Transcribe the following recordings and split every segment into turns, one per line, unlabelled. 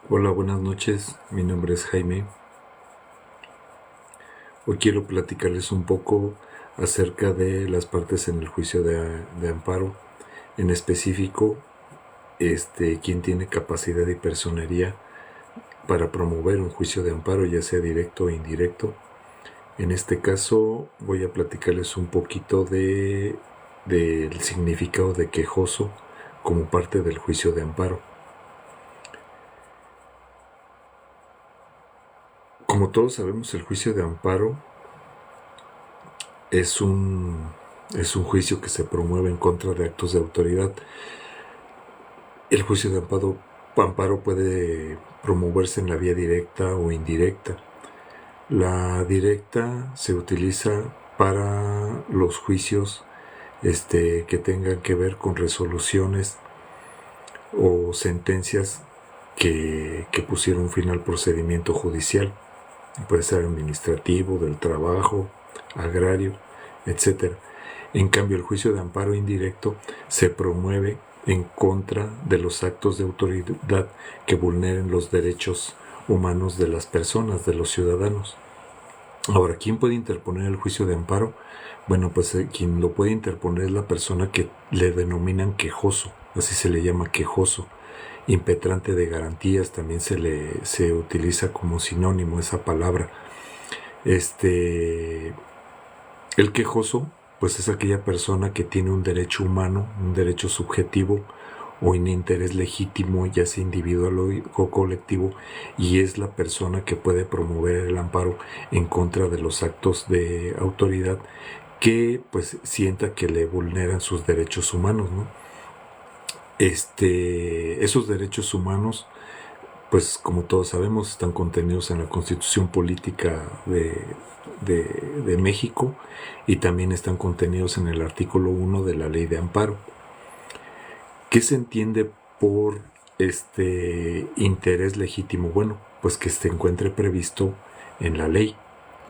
Hola, buenas noches. Mi nombre es Jaime. Hoy quiero platicarles un poco acerca de las partes en el juicio de amparo. En específico, quién tiene capacidad y personería para promover un juicio de amparo, ya sea directo o indirecto. En este caso, voy a platicarles un poquito del significado de quejoso como parte del juicio de amparo. Como todos sabemos, el juicio de amparo es un juicio que se promueve en contra de actos de autoridad. El juicio de amparo puede promoverse en la vía directa o indirecta. La directa se utiliza para los juicios que tengan que ver con resoluciones o sentencias que pusieron fin al procedimiento judicial. Puede ser administrativo, del trabajo, agrario, etcétera. En cambio, el juicio de amparo indirecto se promueve en contra de los actos de autoridad que vulneren los derechos humanos de las personas, de los ciudadanos. Ahora, ¿quién puede interponer el juicio de amparo? Bueno, pues quien lo puede interponer es la persona que le denominan quejoso, así se le llama quejoso. Impetrante de garantías también se utiliza como sinónimo esa palabra. El quejoso, pues es aquella persona que tiene un derecho humano, un derecho subjetivo o un interés legítimo, ya sea individual o colectivo, y es la persona que puede promover el amparo en contra de los actos de autoridad que pues sienta que le vulneran sus derechos humanos, ¿no? Esos derechos humanos, pues como todos sabemos, están contenidos en la Constitución Política de México y también están contenidos en el artículo 1 de la Ley de Amparo. ¿Qué se entiende por interés legítimo? Bueno, pues que se encuentre previsto en la ley.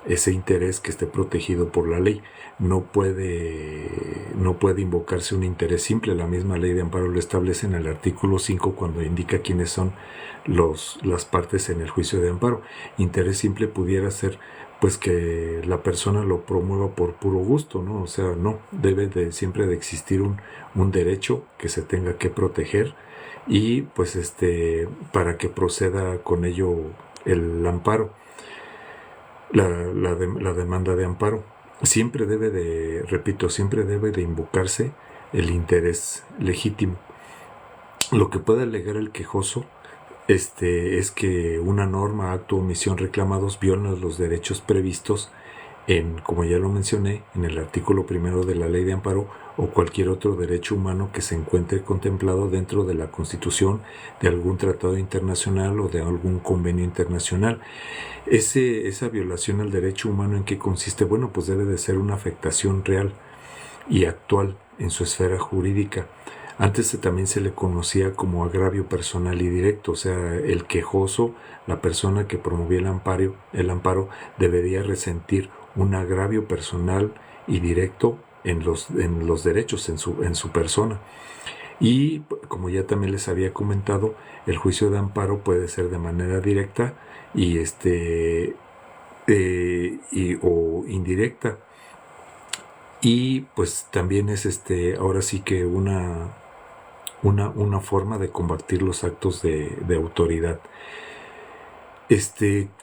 Ese interés que esté protegido por la ley. No puede invocarse un interés simple. La misma ley de amparo lo establece en el artículo 5 cuando indica quiénes son las partes en el juicio de amparo. Interés simple pudiera ser pues que la persona lo promueva por puro gusto, ¿no? O sea, no, debe siempre de existir un derecho que se tenga que proteger y pues para que proceda con ello el amparo. La demanda de amparo. Siempre debe de invocarse el interés legítimo. Lo que puede alegar el quejoso es que una norma, acto o omisión reclamados violan los derechos previstos como ya lo mencioné, en el artículo primero de la Ley de Amparo o cualquier otro derecho humano que se encuentre contemplado dentro de la Constitución, de algún tratado internacional o de algún convenio internacional. Esa violación al derecho humano, ¿en qué consiste? Bueno, pues debe de ser una afectación real y actual en su esfera jurídica. Antes también se le conocía como agravio personal y directo, o sea, el quejoso, la persona que promovía el amparo debería resentir un agravio personal y directo en los derechos, en su persona. Y como ya también les había comentado, el juicio de amparo puede ser de manera directa y o indirecta. Y pues también es ahora sí que una forma de combatir los actos de autoridad.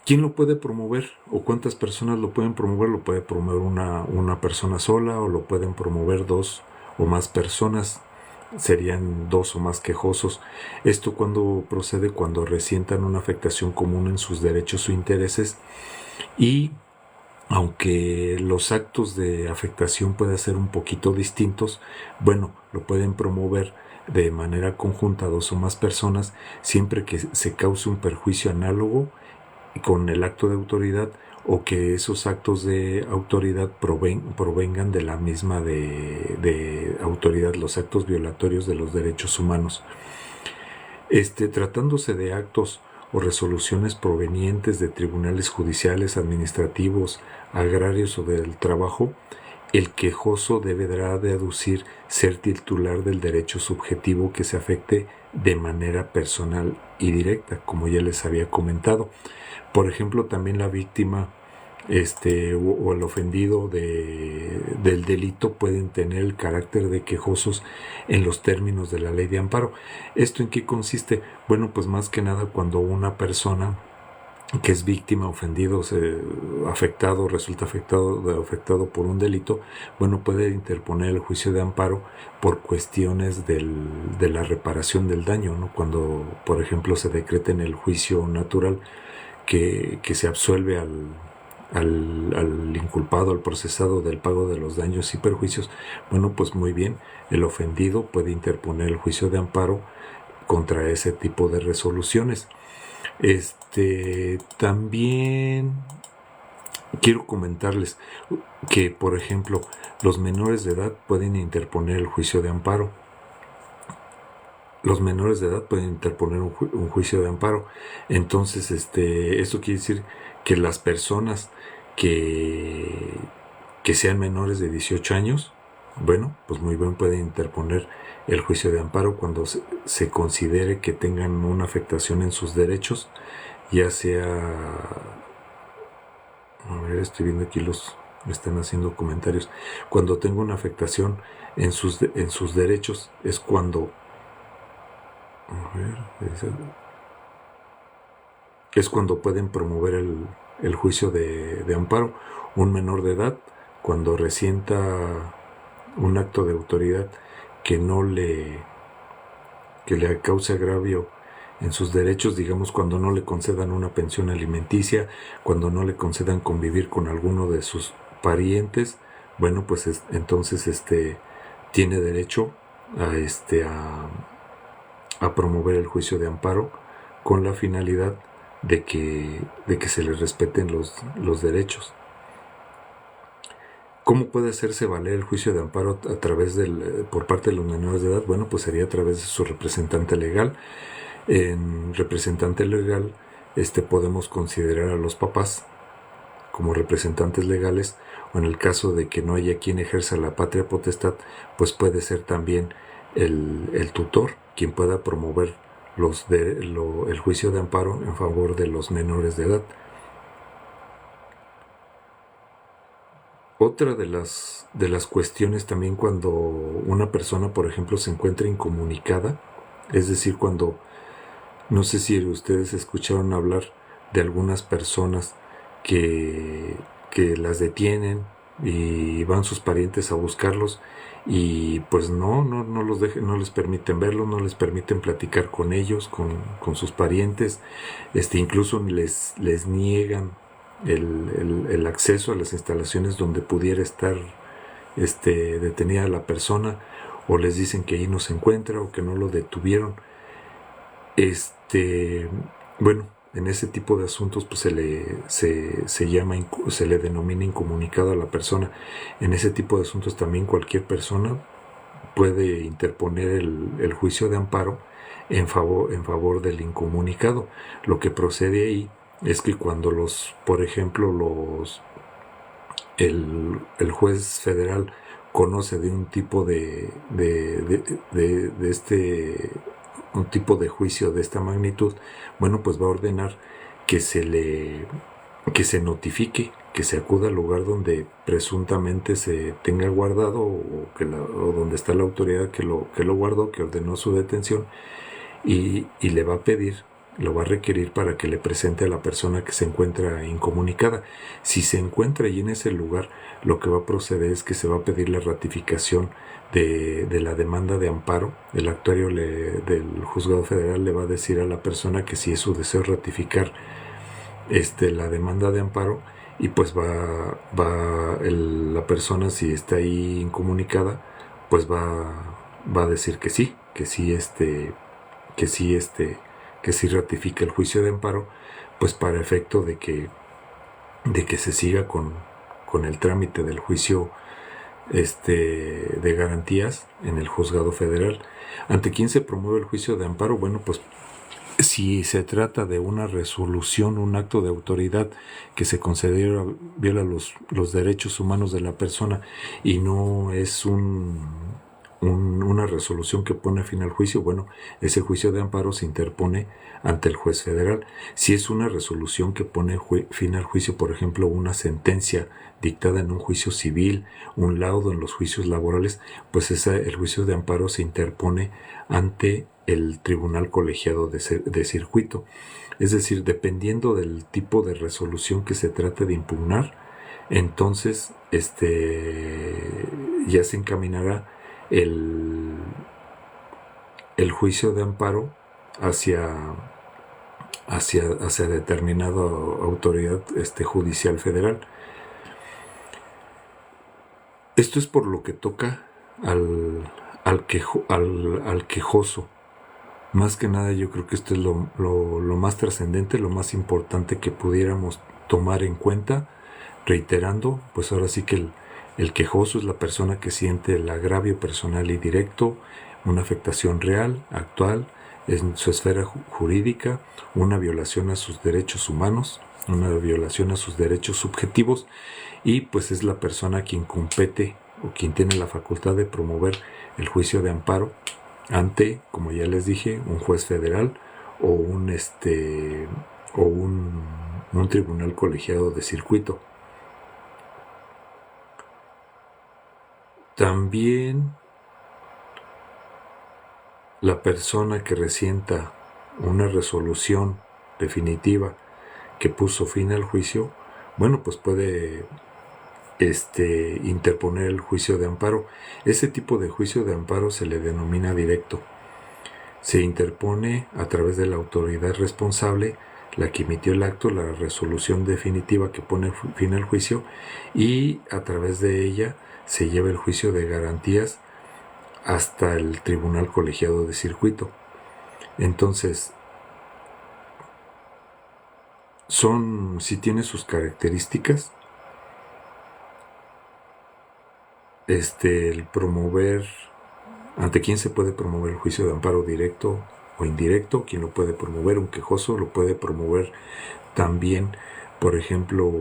¿Quién lo puede promover o cuántas personas lo pueden promover? Lo puede promover una persona sola o lo pueden promover dos o más personas. Serían dos o más quejosos. Esto procede cuando resientan una afectación común en sus derechos o intereses y aunque los actos de afectación puedan ser un poquito distintos, bueno, lo pueden promover de manera conjunta dos o más personas siempre que se cause un perjuicio análogo con el acto de autoridad o que esos actos de autoridad provengan de la misma de autoridad, los actos violatorios de los derechos humanos. Tratándose de actos o resoluciones provenientes de tribunales judiciales, administrativos, agrarios o del trabajo, el quejoso deberá de aducir ser titular del derecho subjetivo que se afecte de manera personal y directa, como ya les había comentado. Por ejemplo, también la víctima o el ofendido del delito pueden tener el carácter de quejosos en los términos de la ley de amparo. ¿Esto en qué consiste? Bueno, pues más que nada cuando una persona que es víctima, ofendido, afectado, resulta afectado por un delito, bueno, puede interponer el juicio de amparo por cuestiones de la reparación del daño, ¿no? Cuando, por ejemplo, se decreta en el juicio natural que se absuelve al inculpado, al procesado del pago de los daños y perjuicios, bueno, pues muy bien, el ofendido puede interponer el juicio de amparo contra ese tipo de resoluciones. También quiero comentarles que, por ejemplo, los menores de edad pueden interponer el juicio de amparo. Los menores de edad pueden interponer un juicio de amparo. Entonces, esto quiere decir que las personas que sean menores de 18 años, bueno, pues muy bien pueden interponer el juicio de amparo cuando se considere que tengan una afectación en sus derechos, ya sea, a ver, estoy viendo aquí me están haciendo comentarios, cuando tenga una afectación en sus derechos es cuando, a ver, es cuando pueden promover el juicio de amparo. Un menor de edad, cuando resienta un acto de autoridad que le cause agravio en sus derechos, digamos, cuando no le concedan una pensión alimenticia, cuando no le concedan convivir con alguno de sus parientes, bueno, pues entonces tiene derecho a promover el juicio de amparo con la finalidad de que se le respeten los derechos. ¿Cómo puede hacerse valer el juicio de amparo a través por parte de los menores de edad? Bueno, pues sería a través de su representante legal. En representante legal podemos considerar a los papás como representantes legales, o en el caso de que no haya quien ejerza la patria potestad, pues puede ser también el tutor quien pueda promover el juicio de amparo en favor de los menores de edad. Otra de las cuestiones también, cuando una persona, por ejemplo, se encuentra incomunicada, es decir, cuando, no sé si ustedes escucharon hablar de algunas personas que las detienen y van sus parientes a buscarlos y pues no les permiten verlos, no les permiten platicar con ellos, con sus parientes, incluso les niegan el acceso a las instalaciones donde pudiera estar detenida la persona, o les dicen que ahí no se encuentra o que no lo detuvieron. Bueno, en ese tipo de asuntos pues se le denomina incomunicado a la persona. En ese tipo de asuntos también cualquier persona puede interponer el juicio de amparo en favor del incomunicado. Lo que procede ahí es que cuando por ejemplo, el juez federal conoce de un tipo un tipo de juicio de esta magnitud, bueno, pues va a ordenar que se notifique, que se acuda al lugar donde presuntamente se tenga guardado, o donde está la autoridad que lo guardó, que ordenó su detención, y le va a pedir, lo va a requerir para que le presente a la persona que se encuentra incomunicada. Si se encuentra allí en ese lugar, lo que va a proceder es que se va a pedir la ratificación de la demanda de amparo. El actuario del juzgado federal le va a decir a la persona que si es su deseo ratificar la demanda de amparo, y pues la persona, si está ahí incomunicada, pues va a decir que sí ratifica el juicio de amparo, pues para efecto de que se siga con el trámite del juicio de garantías en el juzgado federal. ¿Ante quién se promueve el juicio de amparo? Bueno, pues Si se trata de una resolución, un acto de autoridad que se considera viola los derechos humanos de la persona y no es una resolución que pone fin al juicio, bueno, ese juicio de amparo se interpone ante el juez federal. Si es una resolución que pone fin al juicio, por ejemplo, una sentencia dictada en un juicio civil, un laudo en los juicios laborales, pues el juicio de amparo se interpone ante el tribunal colegiado de circuito. Es decir, dependiendo del tipo de resolución que se trate de impugnar, entonces ya se encaminará el juicio de amparo hacia determinada autoridad judicial federal. Esto es por lo que toca al quejoso. Más que nada yo creo que esto es lo más trascendente, lo más importante que pudiéramos tomar en cuenta, reiterando, pues ahora sí que el quejoso es la persona que siente el agravio personal y directo, una afectación real, actual, en su esfera jurídica, una violación a sus derechos humanos, una violación a sus derechos subjetivos, y pues es la persona a quien compete o quien tiene la facultad de promover el juicio de amparo ante, como ya les dije, un juez federal o un tribunal colegiado de circuito. También la persona que resienta una resolución definitiva que puso fin al juicio, bueno, pues puede interponer el juicio de amparo. Ese tipo de juicio de amparo se le denomina directo. Se interpone a través de la autoridad responsable, la que emitió el acto, la resolución definitiva que pone fin al juicio, y a través de ella se lleva el juicio de garantías hasta el tribunal colegiado de circuito. Entonces, si tiene sus características, el promover, ¿ante quién se puede promover el juicio de amparo directo o indirecto? ¿Quién lo puede promover? Un quejoso lo puede promover también. Por ejemplo,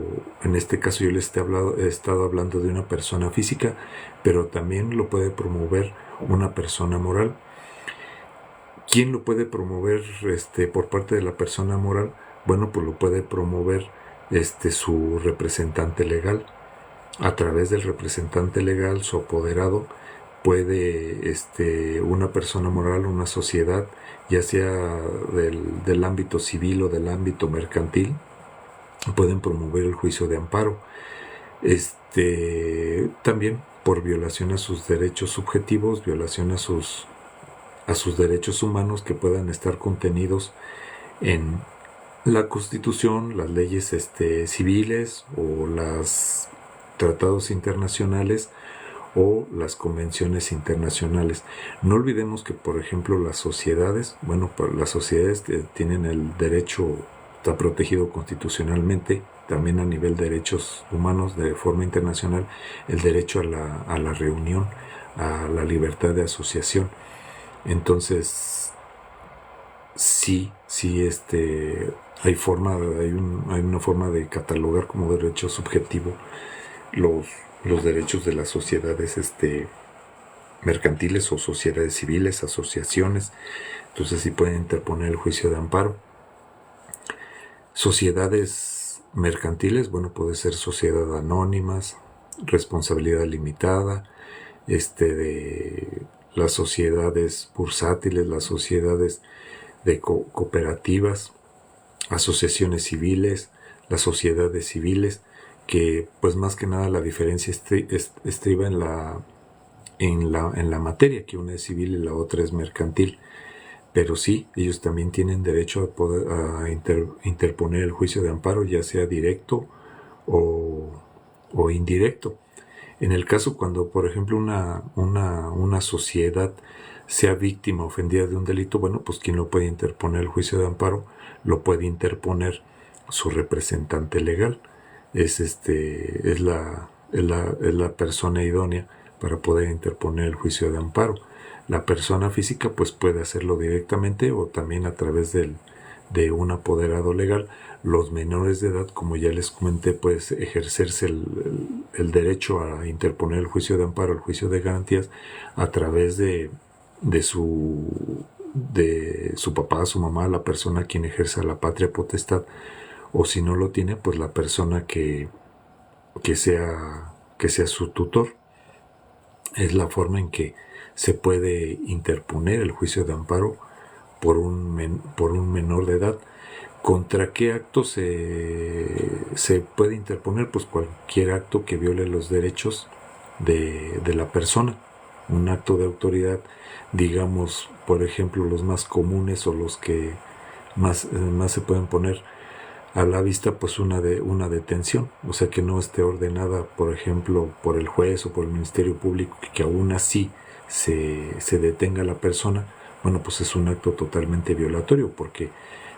en este caso yo les he estado hablando de una persona física, pero también lo puede promover una persona moral. ¿Quién lo puede promover por parte de la persona moral? Bueno, pues lo puede promover su representante legal. A través del representante legal, su apoderado, puede una persona moral, una sociedad, ya sea del ámbito civil o del ámbito mercantil, pueden promover el juicio de amparo. También por violación a sus derechos subjetivos, violación a sus derechos humanos que puedan estar contenidos en la Constitución, las leyes civiles o los tratados internacionales o las convenciones internacionales. No olvidemos que, por ejemplo, las sociedades tienen el derecho, está protegido constitucionalmente, también a nivel de derechos humanos de forma internacional, el derecho a la reunión, a la libertad de asociación. Entonces, sí, hay una forma de catalogar como derecho subjetivo los derechos de las sociedades mercantiles o sociedades civiles, asociaciones. Entonces sí pueden interponer el juicio de amparo. Sociedades mercantiles, bueno, puede ser sociedad anónimas, responsabilidad limitada, de las sociedades bursátiles, las sociedades de cooperativas, asociaciones civiles, las sociedades civiles, que pues más que nada la diferencia estriba en la materia, que una es civil y la otra es mercantil. Pero sí, ellos también tienen derecho a poder interponer el juicio de amparo, ya sea directo o indirecto. En el caso cuando, por ejemplo, una sociedad sea víctima ofendida de un delito, bueno, pues quien lo puede interponer el juicio de amparo lo puede interponer su representante legal. Es la persona idónea para poder interponer el juicio de amparo. La persona física pues puede hacerlo directamente o también a través del de un apoderado legal. Los menores de edad, como ya les comenté, pues ejercerse el derecho a interponer el juicio de amparo, el juicio de garantías, a través de su papá, su mamá, la persona quien ejerza la patria potestad, o si no lo tiene, pues la persona que sea su tutor. Es la forma en que se puede interponer el juicio de amparo por un menor de edad. ¿Contra qué acto se puede interponer? Pues cualquier acto que viole los derechos de la persona. Un acto de autoridad, digamos, por ejemplo, los más comunes o los que más se pueden poner a la vista, pues una detención, o sea, que no esté ordenada, por ejemplo, por el juez o por el Ministerio Público, que aún así se detenga a la persona. Bueno, pues es un acto totalmente violatorio, porque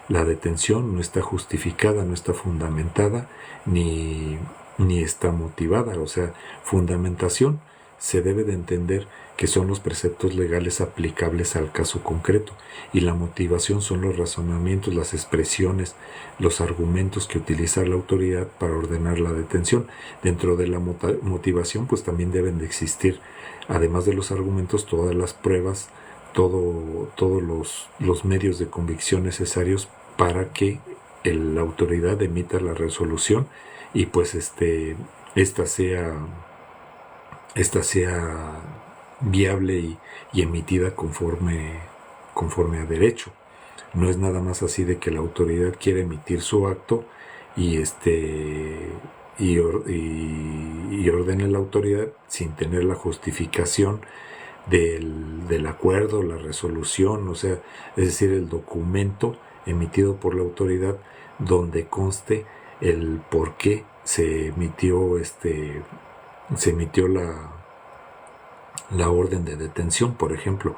la detención no está justificada, no está fundamentada, ni está motivada. O sea, fundamentación se debe de entender que son los preceptos legales aplicables al caso concreto, y la motivación son los razonamientos, las expresiones, los argumentos que utiliza la autoridad para ordenar la detención. Dentro de la motivación, pues también deben de existir, además de los argumentos, todas las pruebas, todos los medios de convicción necesarios para que la autoridad emita la resolución, y pues esta sea viable y emitida conforme a derecho. No es nada más así de que la autoridad quiere emitir su acto y ordene la autoridad sin tener la justificación del acuerdo, la resolución, o sea, es decir, el documento emitido por la autoridad donde conste el por qué se emitió la orden de detención, por ejemplo.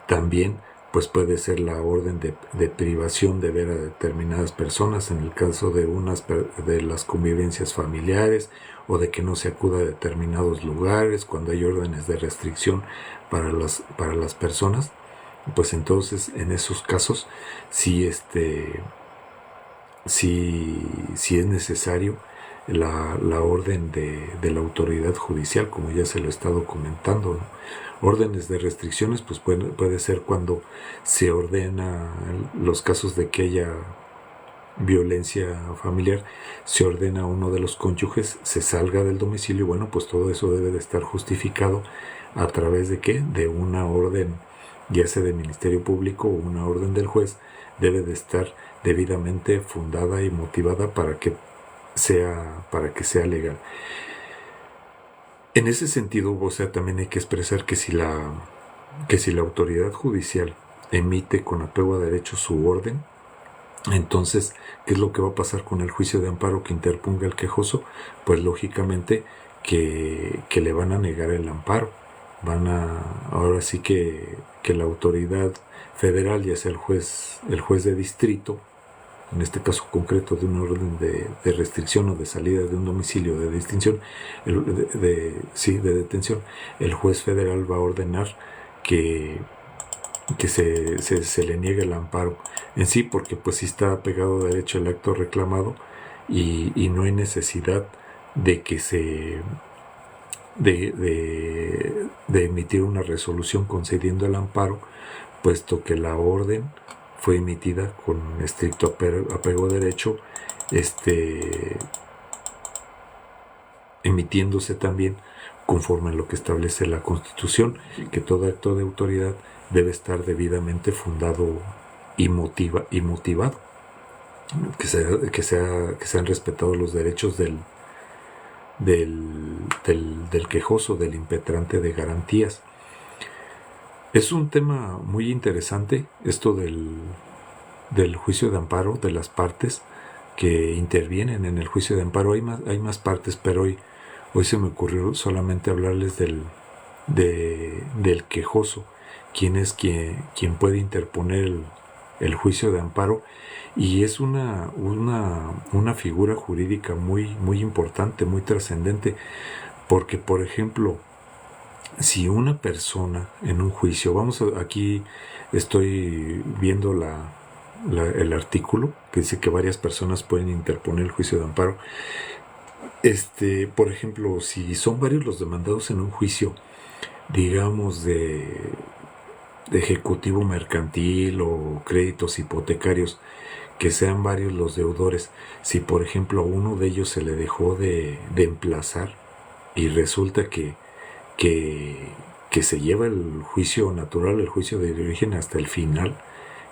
También pues puede ser la orden de privación de ver a determinadas personas en el caso de las convivencias familiares, o de que no se acuda a determinados lugares cuando hay órdenes de restricción para las personas. Pues entonces en esos casos sí es necesario la orden de la autoridad judicial, como ya se lo he estado comentando, ¿no? Órdenes de restricciones, pues puede ser cuando se ordena los casos de que haya violencia familiar, se ordena a uno de los cónyuges se salga del domicilio. Bueno, pues todo eso debe de estar justificado a través de ¿qué? De una orden, ya sea del Ministerio Público o una orden del juez. Debe de estar debidamente fundada y motivada para que sea legal. En ese sentido, o sea, también hay que expresar que si la autoridad judicial emite con apego a derecho su orden, entonces, ¿qué es lo que va a pasar con el juicio de amparo que interponga el quejoso? Pues lógicamente que le van a negar el amparo. Ahora sí que la autoridad federal, ya sea el juez de distrito, en este caso concreto de una orden de restricción o de salida de un domicilio de distinción, de detención, el juez federal va a ordenar que se le niegue el amparo en sí, porque pues sí está apegado a derecho el acto reclamado, y no hay necesidad de que de emitir una resolución concediendo el amparo, puesto que la orden fue emitida con estricto apego a derecho, emitiéndose también conforme a lo que establece la Constitución, que todo acto de autoridad debe estar debidamente fundado y motivado, que sean respetados los derechos del quejoso, del impetrante de garantías. Es un tema muy interesante esto del juicio de amparo, de las partes que intervienen en el juicio de amparo. Hay más partes, pero hoy se me ocurrió solamente hablarles del quejoso, quien es quien puede interponer el juicio de amparo, y es una figura jurídica muy, muy importante, muy trascendente, porque, por ejemplo, si una persona en un juicio, aquí estoy viendo el artículo que dice que varias personas pueden interponer el juicio de amparo. Por ejemplo, si son varios los demandados en un juicio, digamos de ejecutivo mercantil o créditos hipotecarios, que sean varios los deudores, si por ejemplo a uno de ellos se le dejó de emplazar y resulta que se lleva el juicio natural, el juicio de origen hasta el final,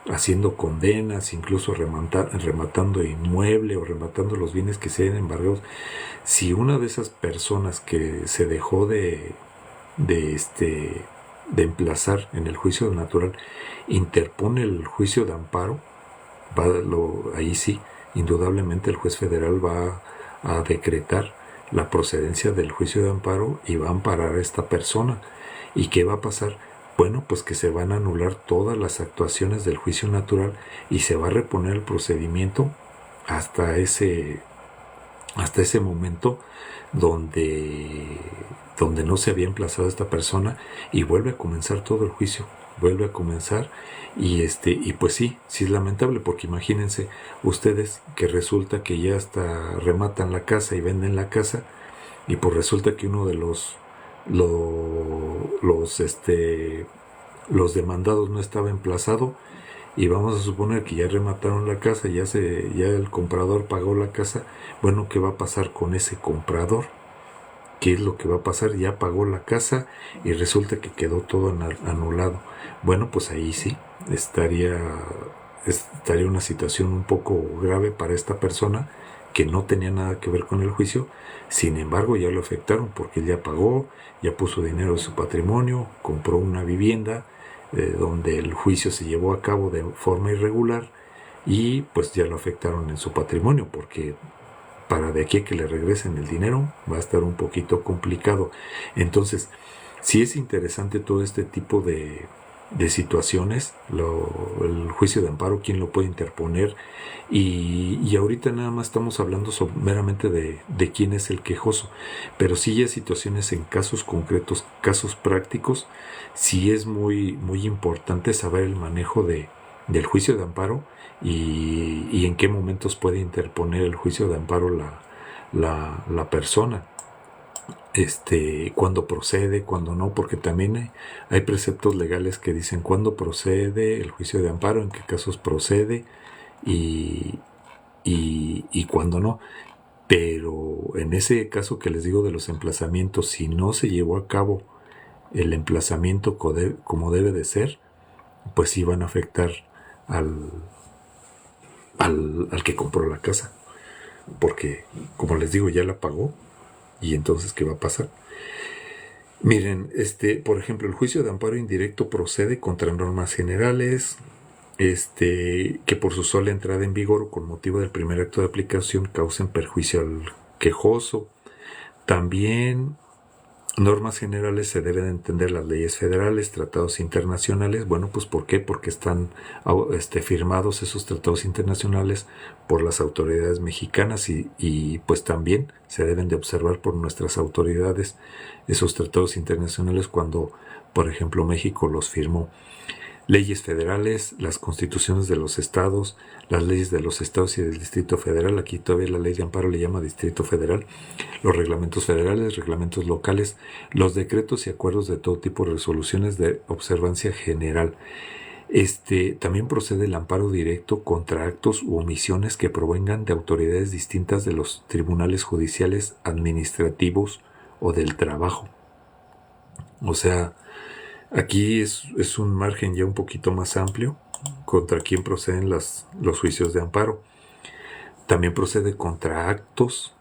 haciendo condenas, incluso rematando inmueble o rematando los bienes que se hayan embargados. Si una de esas personas que se dejó de emplazar en el juicio natural interpone el juicio de amparo, ahí sí, indudablemente el juez federal va a decretar la procedencia del juicio de amparo y va a amparar a esta persona. ¿Y qué va a pasar? Bueno, pues que se van a anular todas las actuaciones del juicio natural y se va a reponer el procedimiento hasta ese momento donde no se había emplazado a esta persona, y vuelve a comenzar todo el juicio, vuelve a comenzar. Y pues sí es lamentable, porque imagínense ustedes que resulta que ya hasta rematan la casa y venden la casa, y pues resulta que uno de los demandados no estaba emplazado, y vamos a suponer que ya remataron la casa, ya el comprador pagó la casa. Bueno, ¿qué va a pasar con ese comprador? ¿Qué es lo que va a pasar? Ya pagó la casa y resulta que quedó todo anulado. Bueno, pues ahí sí estaría una situación un poco grave para esta persona, que no tenía nada que ver con el juicio. Sin embargo, ya lo afectaron, porque él ya pagó, ya puso dinero de su patrimonio, compró una vivienda donde el juicio se llevó a cabo de forma irregular, y pues ya lo afectaron en su patrimonio, porque para de aquí a que le regresen el dinero va a estar un poquito complicado. Entonces, sí es interesante todo este tipo de situaciones, el juicio de amparo, quién lo puede interponer, y ahorita nada más estamos hablando meramente de quién es el quejoso, pero sí hay situaciones en casos concretos, casos prácticos. Sí es muy, muy importante saber el manejo del juicio de amparo, y en qué momentos puede interponer el juicio de amparo la persona, cuándo procede, cuándo no, porque también hay preceptos legales que dicen cuándo procede el juicio de amparo, en qué casos procede y cuándo no. Pero en ese caso que les digo de los emplazamientos, si no se llevó a cabo el emplazamiento como debe de ser, pues sí van a afectar al que compró la casa, porque como les digo ya la pagó. Y entonces ¿qué va a pasar? Miren, por ejemplo, el juicio de amparo indirecto procede contra normas generales que por su sola entrada en vigor o con motivo del primer acto de aplicación causen perjuicio al quejoso. También normas generales, se deben entender las leyes federales, tratados internacionales. Bueno, pues ¿por qué? Porque están firmados esos tratados internacionales por las autoridades mexicanas, y pues también se deben de observar por nuestras autoridades esos tratados internacionales cuando, por ejemplo, México los firmó. Leyes federales, las constituciones de los estados, las leyes de los estados y del Distrito Federal. Aquí todavía la ley de amparo le llama Distrito Federal. Los reglamentos federales, reglamentos locales, los decretos y acuerdos de todo tipo, resoluciones de observancia general. También procede el amparo directo contra actos u omisiones que provengan de autoridades distintas de los tribunales judiciales, administrativos o del trabajo. O sea, aquí es un margen ya un poquito más amplio contra quién proceden los juicios de amparo. También procede contra actos,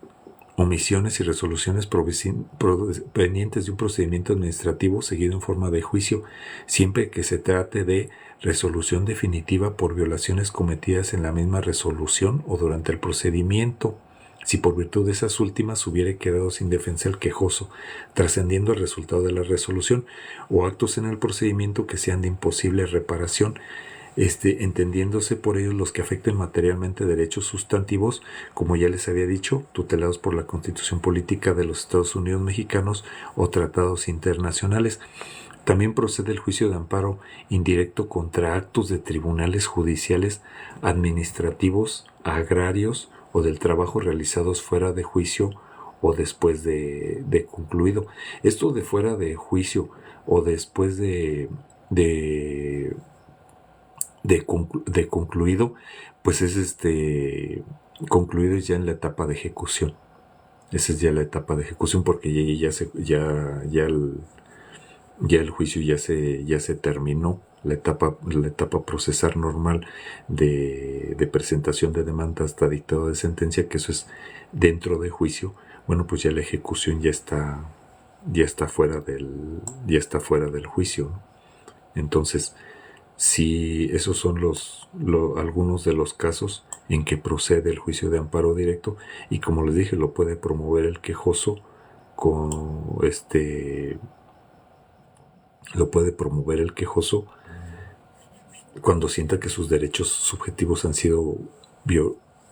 omisiones y resoluciones provenientes de un procedimiento administrativo seguido en forma de juicio, siempre que se trate de resolución definitiva por violaciones cometidas en la misma resolución o durante el procedimiento, si por virtud de esas últimas hubiere quedado sin defensa el quejoso, trascendiendo el resultado de la resolución, o actos en el procedimiento que sean de imposible reparación, entendiéndose por ellos los que afecten materialmente derechos sustantivos, como ya les había dicho, tutelados por la Constitución Política de los Estados Unidos Mexicanos o tratados internacionales. También procede el juicio de amparo indirecto contra actos de tribunales judiciales, administrativos, agrarios o del trabajo realizados fuera de juicio o después de concluido. Esto de fuera de juicio o después de concluido, pues es concluido ya en la etapa de ejecución. Esa es ya la etapa de ejecución, porque ya el juicio ya se terminó. La etapa procesal normal de presentación de demanda hasta dictado de sentencia, que eso es dentro de juicio. Bueno, pues ya la ejecución ya está fuera del juicio, ¿no? Entonces, si esos son algunos de los casos en que procede el juicio de amparo directo, y como les dije, lo puede promover el quejoso cuando sienta que sus derechos subjetivos han sido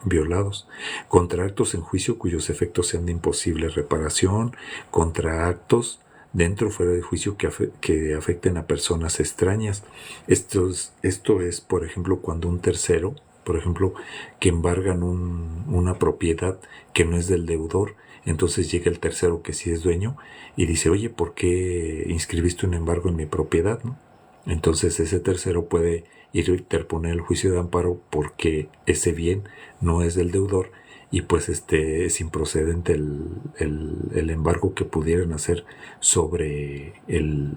violados, contra actos en juicio cuyos efectos sean de imposible reparación, contra actos dentro o fuera de juicio que afecten a personas extrañas. Esto es, por ejemplo, cuando un tercero, por ejemplo, que embargan una propiedad que no es del deudor, entonces llega el tercero que sí es dueño y dice, oye, ¿por qué inscribiste un embargo en mi propiedad, no? Entonces ese tercero puede ir a interponer el juicio de amparo porque ese bien no es del deudor y pues es improcedente el embargo que pudieran hacer sobre el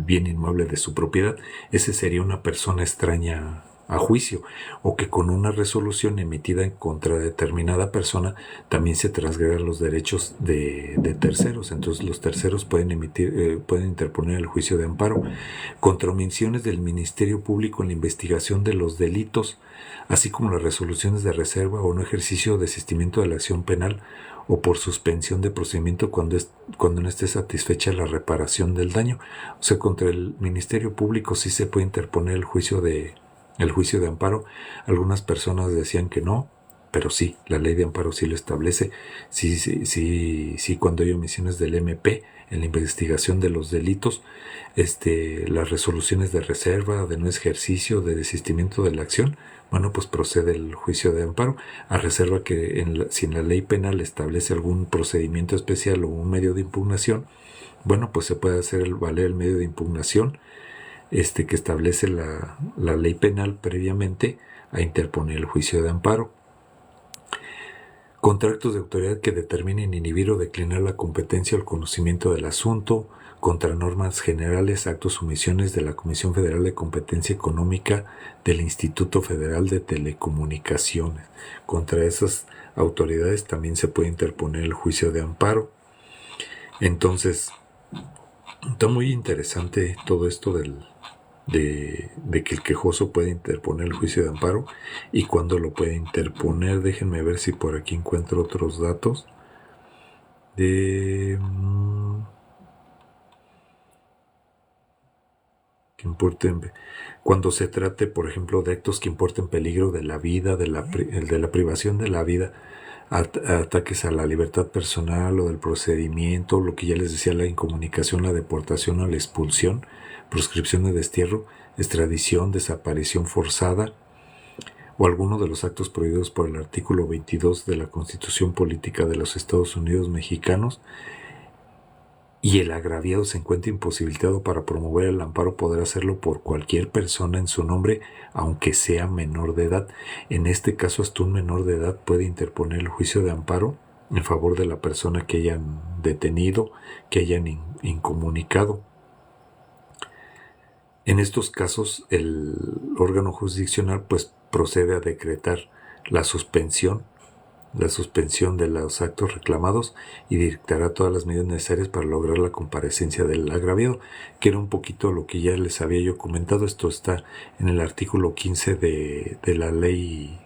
bien inmueble de su propiedad. Ese sería una persona extraña a juicio, o que con una resolución emitida en contra de determinada persona también se transgredan los derechos de terceros. Entonces los terceros pueden interponer el juicio de amparo contra omisiones del Ministerio Público en la investigación de los delitos, así como las resoluciones de reserva o no ejercicio o desistimiento de la acción penal, o por suspensión de procedimiento cuando no esté satisfecha la reparación del daño. O sea, contra el Ministerio Público sí se puede interponer el juicio de amparo. Algunas personas decían que no, pero sí, la ley de amparo sí lo establece. Sí, cuando hay omisiones del MP en la investigación de los delitos, las resoluciones de reserva, de no ejercicio, de desistimiento de la acción, bueno, pues procede el juicio de amparo, a reserva que si en la ley penal establece algún procedimiento especial o un medio de impugnación, bueno, pues se puede hacer valer el medio de impugnación que establece la ley penal previamente a interponer el juicio de amparo. Contra actos de autoridad que determinen inhibir o declinar la competencia o el conocimiento del asunto, contra normas generales, actos o omisiones de la Comisión Federal de Competencia Económica del Instituto Federal de Telecomunicaciones. Contra esas autoridades también se puede interponer el juicio de amparo. Entonces, está muy interesante todo esto de que el quejoso puede interponer el juicio de amparo y cuándo lo puede interponer. Déjenme ver si por aquí encuentro otros datos que importen. Cuando se trate, por ejemplo, de actos que importen peligro de la vida, de la privación de la vida, ataques a la libertad personal o del procedimiento, lo que ya les decía, la incomunicación, la deportación o la expulsión, proscripción de destierro, extradición, desaparición forzada o alguno de los actos prohibidos por el artículo 22 de la Constitución Política de los Estados Unidos Mexicanos, y el agraviado se encuentra imposibilitado para promover el amparo, podrá hacerlo por cualquier persona en su nombre, aunque sea menor de edad. En este caso, hasta un menor de edad puede interponer el juicio de amparo en favor de la persona que hayan detenido, que hayan incomunicado. En estos casos, el órgano jurisdiccional pues procede a decretar la suspensión de los actos reclamados y dictará todas las medidas necesarias para lograr la comparecencia del agraviado, que era un poquito lo que ya les había yo comentado. Esto está en el artículo 15 de la ley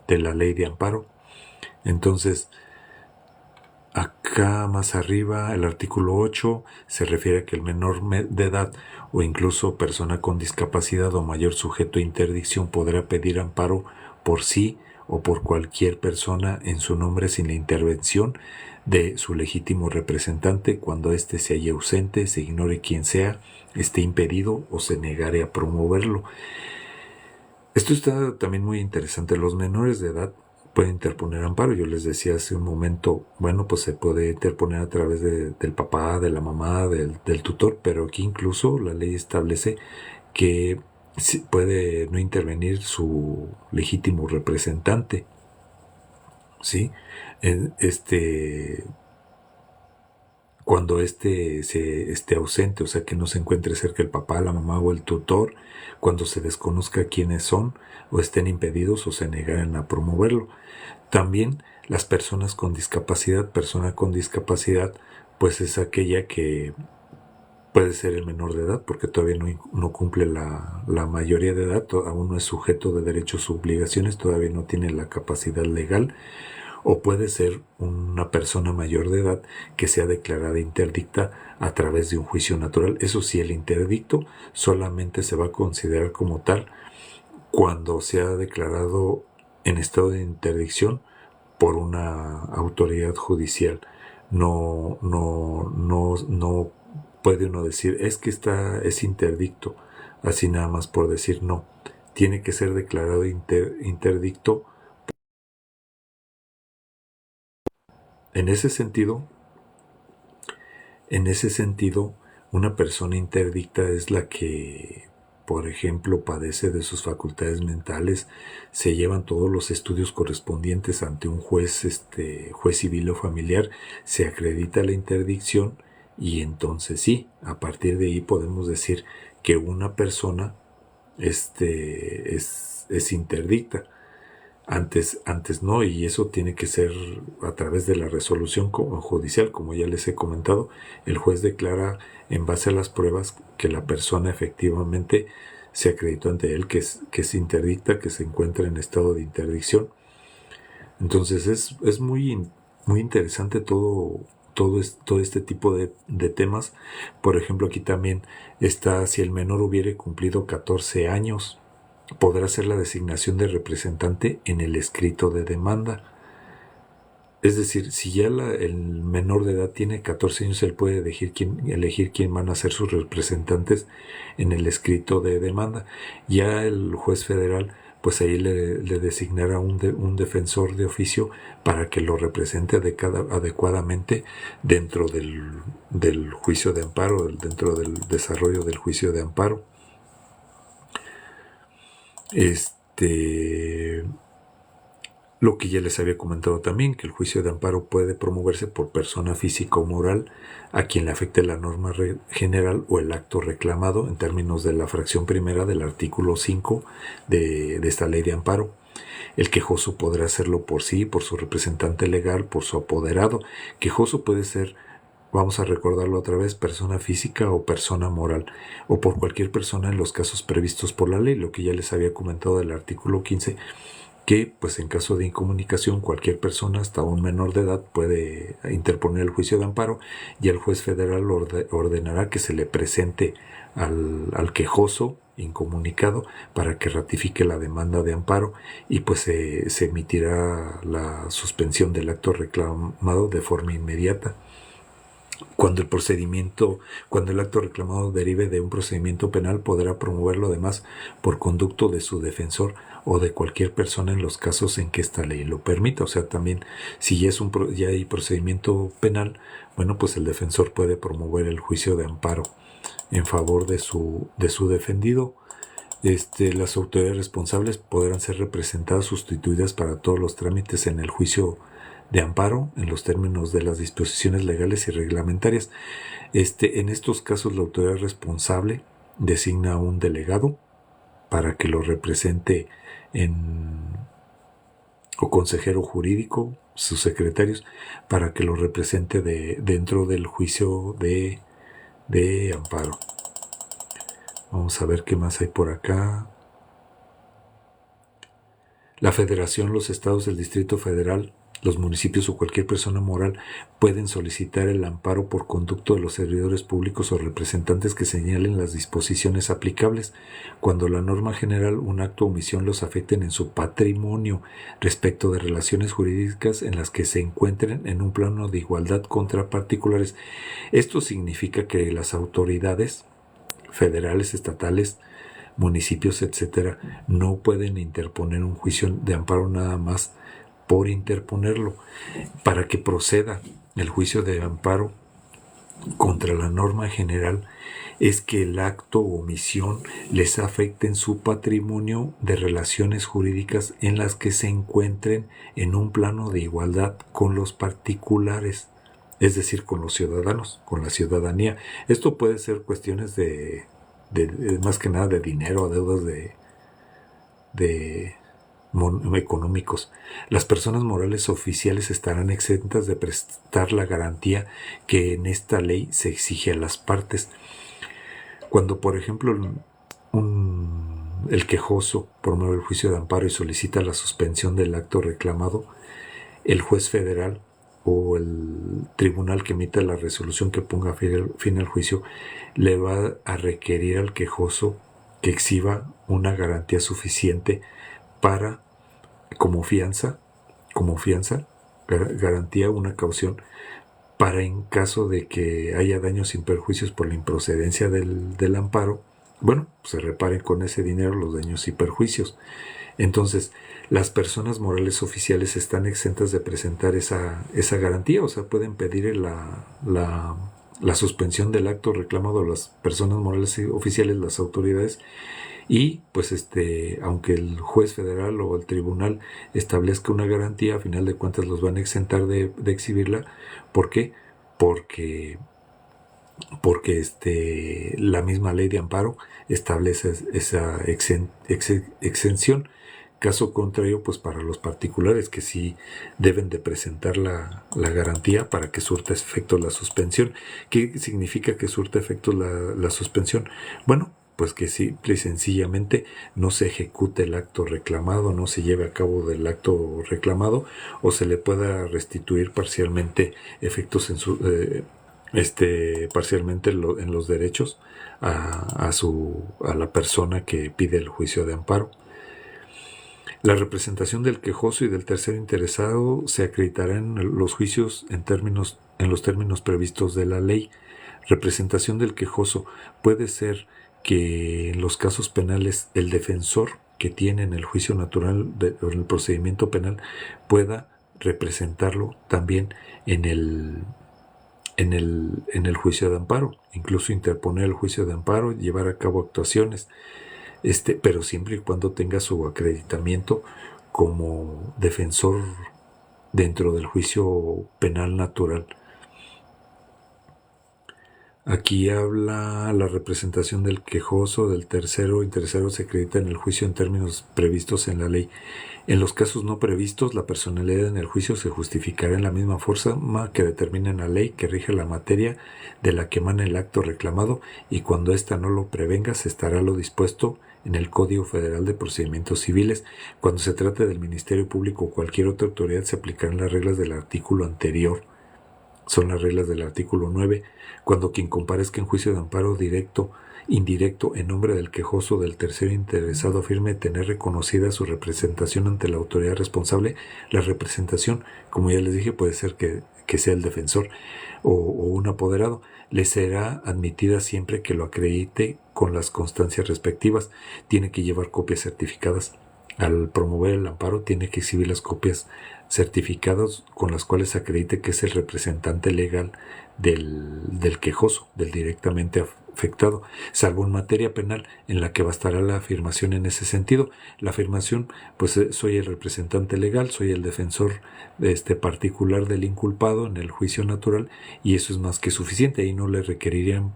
de amparo. Entonces, acá más arriba, el artículo 8 se refiere a que el menor de edad o incluso persona con discapacidad o mayor sujeto a interdicción podrá pedir amparo por sí o por cualquier persona en su nombre sin la intervención de su legítimo representante cuando éste se halle ausente, se ignore quién sea, esté impedido o se negare a promoverlo. Esto está también muy interesante. Los menores de edad pueden interponer amparo. Yo les decía hace un momento, bueno, pues se puede interponer a través del papá, de la mamá, del tutor, pero aquí incluso la ley establece que puede no intervenir su legítimo representante, ¿sí? Cuando se esté ausente, o sea, que no se encuentre cerca el papá, la mamá o el tutor, cuando se desconozca quiénes son, o estén impedidos o se negaren a promoverlo. También las personas con discapacidad, persona con discapacidad, pues es aquella que puede ser el menor de edad, porque todavía no cumple la mayoría de edad, aún no es sujeto de derechos u obligaciones, todavía no tiene la capacidad legal, o puede ser una persona mayor de edad que sea declarada interdicta a través de un juicio natural. Eso sí, el interdicto solamente se va a considerar como tal cuando sea declarado en estado de interdicción por una autoridad judicial. No puede uno decir, es que es interdicto, así nada más por decir no. Tiene que ser declarado interdicto. En ese sentido, una persona interdicta es la que, por ejemplo, padece de sus facultades mentales, se llevan todos los estudios correspondientes ante un juez, juez civil o familiar, se acredita la interdicción y entonces sí, a partir de ahí podemos decir que una persona es interdicta. Antes no, y eso tiene que ser a través de la resolución judicial, como ya les he comentado. El juez declara en base a las pruebas que la persona efectivamente se acreditó ante él que es interdicta, que se encuentra en estado de interdicción. Entonces es muy interesante todo este tipo de temas. Por ejemplo, aquí también está si el menor hubiere cumplido 14 años, podrá hacer la designación de representante en el escrito de demanda. Es decir, si ya el menor de edad tiene 14 años, él puede elegir quién van a ser sus representantes en el escrito de demanda. Ya el juez federal, pues ahí le designará un defensor de oficio para que lo represente adecuadamente dentro del juicio de amparo, dentro del desarrollo del juicio de amparo. Lo que ya les había comentado también, que el juicio de amparo puede promoverse por persona física o moral a quien le afecte la norma general o el acto reclamado en términos de la fracción primera del artículo 5 de esta ley de amparo. El quejoso podrá hacerlo por sí, por su representante legal, por su apoderado. Quejoso puede ser, vamos a recordarlo otra vez, persona física o persona moral, o por cualquier persona en los casos previstos por la ley, lo que ya les había comentado del artículo 15, que pues en caso de incomunicación cualquier persona hasta un menor de edad puede interponer el juicio de amparo y el juez federal ordenará que se le presente al quejoso incomunicado para que ratifique la demanda de amparo y pues se emitirá la suspensión del acto reclamado de forma inmediata. Cuando el acto reclamado derive de un procedimiento penal, podrá promoverlo además por conducto de su defensor o de cualquier persona en los casos en que esta ley lo permita. O sea, también si ya hay procedimiento penal, bueno, pues el defensor puede promover el juicio de amparo en favor de su defendido. Las autoridades responsables podrán ser representadas, sustituidas para todos los trámites en el juicio de amparo en los términos de las disposiciones legales y reglamentarias. En estos casos la autoridad responsable designa a un delegado para que lo represente o consejero jurídico, sus secretarios, para que lo represente dentro del juicio de amparo. Vamos a ver qué más hay por acá. La Federación, los estados del Distrito Federal Los municipios o cualquier persona moral pueden solicitar el amparo por conducto de los servidores públicos o representantes que señalen las disposiciones aplicables cuando la norma general, un acto o omisión los afecten en su patrimonio respecto de relaciones jurídicas en las que se encuentren en un plano de igualdad contra particulares. Esto significa que las autoridades federales, estatales, municipios, etcétera, no pueden interponer un juicio de amparo nada más por interponerlo. Para que proceda el juicio de amparo contra la norma general es que el acto o omisión les afecte en su patrimonio de relaciones jurídicas en las que se encuentren en un plano de igualdad con los particulares, es decir, con los ciudadanos, con la ciudadanía. Esto puede ser cuestiones de más que nada de dinero, deudas de económicos. Las personas morales oficiales estarán exentas de prestar la garantía que en esta ley se exige a las partes. Cuando, por ejemplo, el quejoso promueve el juicio de amparo y solicita la suspensión del acto reclamado, el juez federal o el tribunal que emita la resolución que ponga fin al juicio le va a requerir al quejoso que exhiba una garantía suficiente para, como fianza, garantía, una caución, para en caso de que haya daños sin perjuicios por la improcedencia del amparo, bueno, se reparen con ese dinero los daños y perjuicios. Entonces, las personas morales oficiales están exentas de presentar esa garantía, o sea, pueden pedir la suspensión del acto reclamado a las personas morales oficiales, las autoridades, y pues aunque el juez federal o el tribunal establezca una garantía, a final de cuentas los van a exentar de exhibirla. ¿Por qué? Porque la misma ley de amparo establece esa exención. Caso contrario, pues para los particulares que sí deben de presentar la garantía para que surta efecto la suspensión. ¿Qué significa que surta efecto la suspensión? Bueno, pues que simple y sencillamente no se ejecute el acto reclamado, no se lleve a cabo del acto reclamado, o se le pueda restituir parcialmente efectos parcialmente en los derechos a la persona que pide el juicio de amparo. La representación del quejoso y del tercero interesado se acreditará en los juicios en los términos previstos de la ley. Representación del quejoso puede ser que en los casos penales el defensor que tiene en el juicio natural o en el procedimiento penal pueda representarlo también en el juicio de amparo, incluso interponer el juicio de amparo, llevar a cabo actuaciones, pero siempre y cuando tenga su acreditamiento como defensor dentro del juicio penal natural. Aquí habla la representación del quejoso, del tercero interesado se acredita en el juicio en términos previstos en la ley. En los casos no previstos, la personalidad en el juicio se justificará en la misma forma que determina en la ley que rige la materia de la que emana el acto reclamado, y cuando ésta no lo prevenga, se estará lo dispuesto en el Código Federal de Procedimientos Civiles. Cuando se trate del Ministerio Público o cualquier otra autoridad, se aplicarán las reglas del artículo anterior. Son las reglas del artículo 9. Cuando quien comparezca en juicio de amparo directo, indirecto, en nombre del quejoso o del tercero interesado afirme tener reconocida su representación ante la autoridad responsable, la representación, como ya les dije, puede ser que sea el defensor o un apoderado, le será admitida siempre que lo acredite con las constancias respectivas. Tiene que llevar copias certificadas. Al promover el amparo tiene que exhibir las copias certificadas con las cuales acredite que es el representante legal del quejoso, del directamente afectado, salvo en materia penal en la que bastará la afirmación en ese sentido. La afirmación, pues soy el representante legal, soy el defensor particular del inculpado en el juicio natural, y eso es más que suficiente. Ahí no le requerirían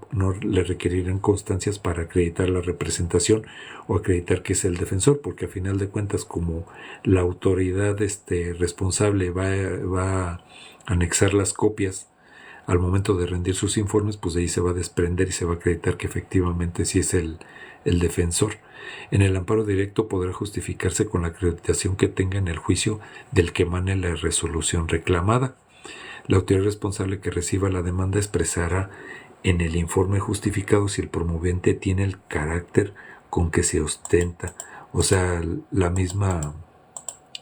constancias para acreditar la representación o acreditar que es el defensor, porque a final de cuentas, como la autoridad responsable va a anexar las copias al momento de rendir sus informes, pues de ahí se va a desprender y se va a acreditar que efectivamente sí es el el defensor. En el amparo directo podrá justificarse con la acreditación que tenga en el juicio del que emane la resolución reclamada. La autoridad responsable que reciba la demanda expresará en el informe justificado si el promovente tiene el carácter con que se ostenta. O sea, la misma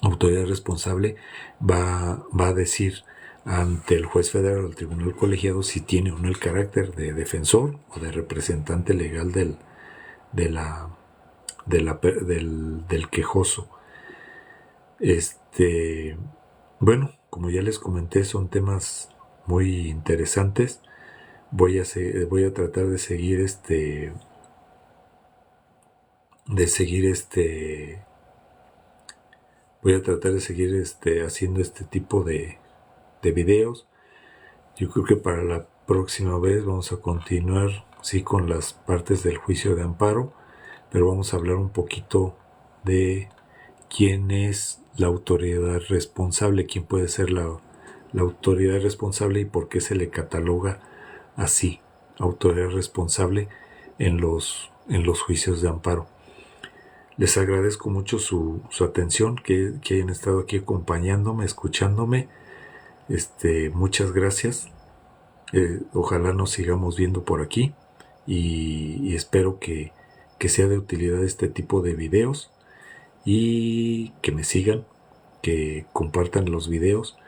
autoridad responsable va a decir ante el juez federal o el tribunal colegiado si tiene o no el carácter de defensor o de representante legal del quejoso. Bueno, como ya les comenté, son temas muy interesantes. Voy a tratar de seguir haciendo este tipo de videos. Yo creo que para la próxima vez vamos a continuar, sí, con las partes del juicio de amparo, pero vamos a hablar un poquito de quién es la autoridad responsable, quién puede ser la autoridad responsable y por qué se le cataloga así, autoridad responsable en los juicios de amparo. Les agradezco mucho su atención, que hayan estado aquí acompañándome, escuchándome. Muchas gracias. Ojalá nos sigamos viendo por aquí y espero que sea de utilidad este tipo de videos y que me sigan, que compartan los videos,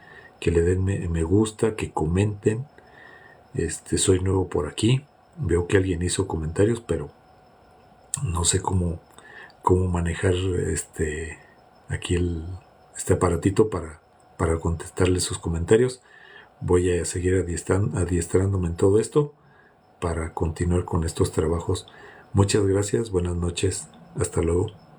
que le den me gusta, que comenten. Soy nuevo por aquí, veo que alguien hizo comentarios, pero no sé cómo manejar aquí este aparatito para contestarle sus comentarios. Voy a seguir adiestrándome en todo esto para continuar con estos trabajos. Muchas gracias, buenas noches, hasta luego.